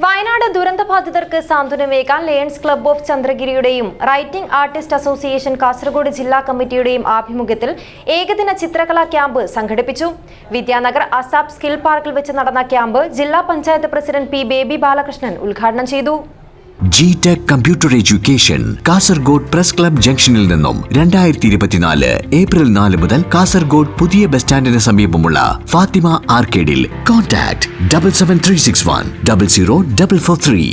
വയനാട് ദുരന്തബാധിതർക്ക് സാന്ത്വനമേകാൻ Lions club of ചന്ദ്രഗിരിയുടെയും റൈറ്റിംഗ് ആർട്ടിസ്റ്റ് അസോസിയേഷൻ കാസർഗോഡ് ജില്ലാ കമ്മിറ്റിയുടെയും ആഭിമുഖ്യത്തിൽ ഏകദിന ചിത്രകലാ ക്യാമ്പ് സംഘടിപ്പിച്ചു. വിദ്യാനഗർ അസാബ് സ്കിൽ പാർക്കിൽ വെച്ച് നടന്ന ക്യാമ്പ് ജില്ലാ panchayat president P baby Balakrishnan ഉദ്ഘാടനം ചെയ്തു. GTech computer education Kasaragod press club ജംഗ്ഷനിൽ നിന്നും 2024 ഏപ്രിൽ 4 മുതൽ കാസർഗോഡ് പുതിയ ബസ് സ്റ്റാൻഡിന് സമീപമുള്ള ഫാത്തിമ ആർക്കേഡിൽ. കോൺടാക്ട് 7736100443.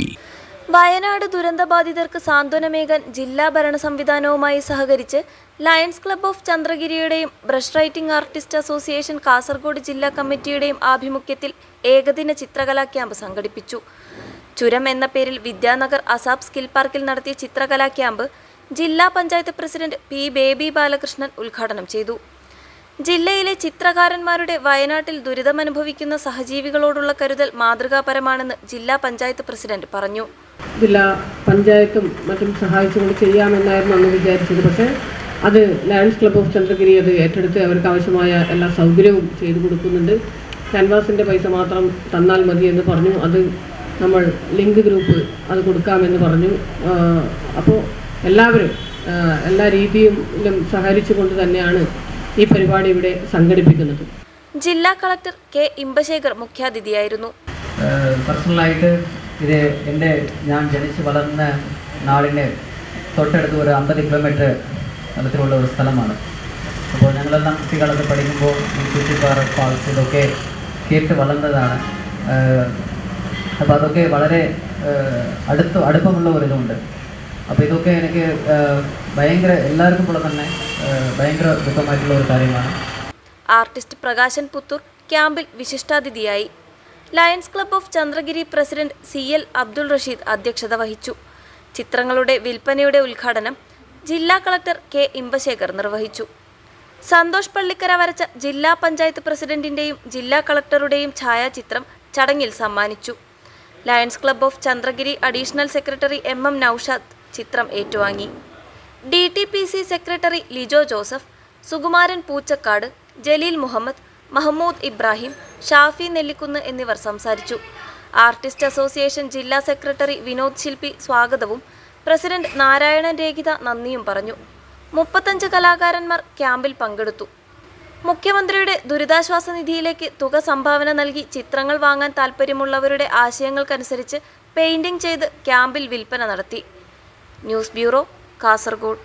വയനാട് ദുരന്തബാധിതർക്ക് സാന്ത്വനമേകാൻ ജില്ലാ ഭരണ സംവിധാനവുമായി സഹകരിച്ച് ലയൺസ് ക്ലബ്ബ് ഓഫ് ചന്ദ്രഗിരിയുടെയും brush writing artist association Kasaragod ജില്ലാ കമ്മിറ്റിയുടെയും ആഭിമുഖ്യത്തിൽ ഏകദിന ചിത്രകലാ ക്യാമ്പ് സംഘടിപ്പിച്ചു. ചുരം എന്ന പേരിൽ വിദ്യാനഗർ അസാബ് സ്കിൽ പാർക്കിൽ നടത്തിയ ചിത്രകലാ ക്യാമ്പ് ജില്ലാ panchayat president P baby Balakrishnan ഉദ്ഘാടനം ചെയ്തു. ജില്ലയിലെ ചിത്രകാരന്മാരുടെ വയനാട്ടിൽ ദുരിതമനുഭവിക്കുന്ന സഹജീവികളോടുള്ള കരുതൽ മാതൃകാപരമാണെന്ന് ജില്ലാ പഞ്ചായത്ത് പ്രസിഡന്റ് പറഞ്ഞു. ജില്ലാ പഞ്ചായത്തും മറ്റും സഹായിച്ചുകൊണ്ട് ചെയ്യാമെന്നായിരുന്നു അന്ന് വിചാരിച്ചത്. പക്ഷേ അത് ലയൺസ് ക്ലബ്ബ് ഓഫ് ചന്ദ്രഗിരി അത് ഏറ്റെടുത്ത് അവർക്ക് ആവശ്യമായ എല്ലാ സൗകര്യവും ചെയ്തു കൊടുക്കുന്നുണ്ട്. ക്യാൻവാസിൻ്റെ പൈസ മാത്രം തന്നാൽ മതി എന്ന് പറഞ്ഞു. അത് നമ്മൾ ലിങ്ക് ഗ്രൂപ്പ് അത് കൊടുക്കാമെന്ന് പറഞ്ഞു. അപ്പോൾ എല്ലാവരും എല്ലാ രീതിയിലും സഹകരിച്ചുകൊണ്ട് തന്നെയാണ് ഈ പരിപാടി ഇവിടെ സംഘടിപ്പിക്കുന്നത്. ജില്ലാ കളക്ടർ കെ ഇമ്പശേഖർ മുഖ്യാതിഥിയായിരുന്നു. പേഴ്സണലായിട്ട് ഇത് ഞാൻ ജനിച്ച് വളർന്ന നാടിന് തൊട്ടടുത്ത് ഒരു 50 കിലോമീറ്റർ അകലത്തിലുള്ള ഒരു സ്ഥലമാണ്. അപ്പോൾ ഞങ്ങളെല്ലാം കുട്ടികളൊക്കെ പഠിക്കുമ്പോൾ ഈ കുറ്റിപ്പാറ ഫാൾസ് ഇതൊക്കെ കേട്ട് വളർന്നതാണ്. അപ്പോൾ അതൊക്കെ വളരെ അടുപ്പമുള്ള ഒരിതുണ്ട്. അപ്പോൾ ഇതൊക്കെ എനിക്ക് ഭയങ്കര എല്ലാവർക്കും പോലെ തന്നെ ഭയങ്കര ദുഃഖമായിട്ടുള്ള ഒരു കാര്യമാണ്. ആർട്ടിസ്റ്റ് പ്രകാശൻ പുത്തൂർ ക്യാമ്പിൽ വിശിഷ്ടാതിഥിയായി. Lions club of Chandragiri president CL Abdul Rasheed അധ്യക്ഷത വഹിച്ചു. ചിത്രങ്ങളുടെ വിൽപ്പനയുടെ ഉദ്ഘാടനം ജില്ലാ കളക്ടർ കെ ഇമ്പശേഖർ നിർവഹിച്ചു. സന്തോഷ് പള്ളിക്കര വരച്ച ജില്ലാ പഞ്ചായത്ത് പ്രസിഡന്റിന്റെയും ജില്ലാ കളക്ടറുടെയും ഛായാചിത്രം ചടങ്ങിൽ സമ്മാനിച്ചു. Lions club of Chandragiri additional secretary MM Naushad ചിത്രം ഏറ്റുവാങ്ങി. DTPC സെക്രട്ടറി ലിജോ ജോസഫ്, സുകുമാരൻ പൂച്ചക്കാട്, ജലീൽ മുഹമ്മദ്, മഹമ്മൂദ് ഇബ്രാഹിം, ഷാഫി നെല്ലിക്കുന്ന് എന്നിവർ സംസാരിച്ചു. ആർട്ടിസ്റ്റ് അസോസിയേഷൻ ജില്ലാ സെക്രട്ടറി വിനോദ് ശില്പി സ്വാഗതവും പ്രസിഡന്റ് നാരായണൻ രേഖിത നന്ദിയും പറഞ്ഞു. 35 കലാകാരന്മാർ ക്യാമ്പിൽ പങ്കെടുത്തു. മുഖ്യമന്ത്രിയുടെ ദുരിതാശ്വാസ നിധിയിലേക്ക് തുക സംഭാവന നൽകി ചിത്രങ്ങൾ വാങ്ങാൻ താൽപ്പര്യമുള്ളവരുടെ ആശയങ്ങൾക്കനുസരിച്ച് പെയിന്റിംഗ് ചെയ്ത് ക്യാമ്പിൽ വിൽപ്പന നടത്തി. News bureau, Kasaragod.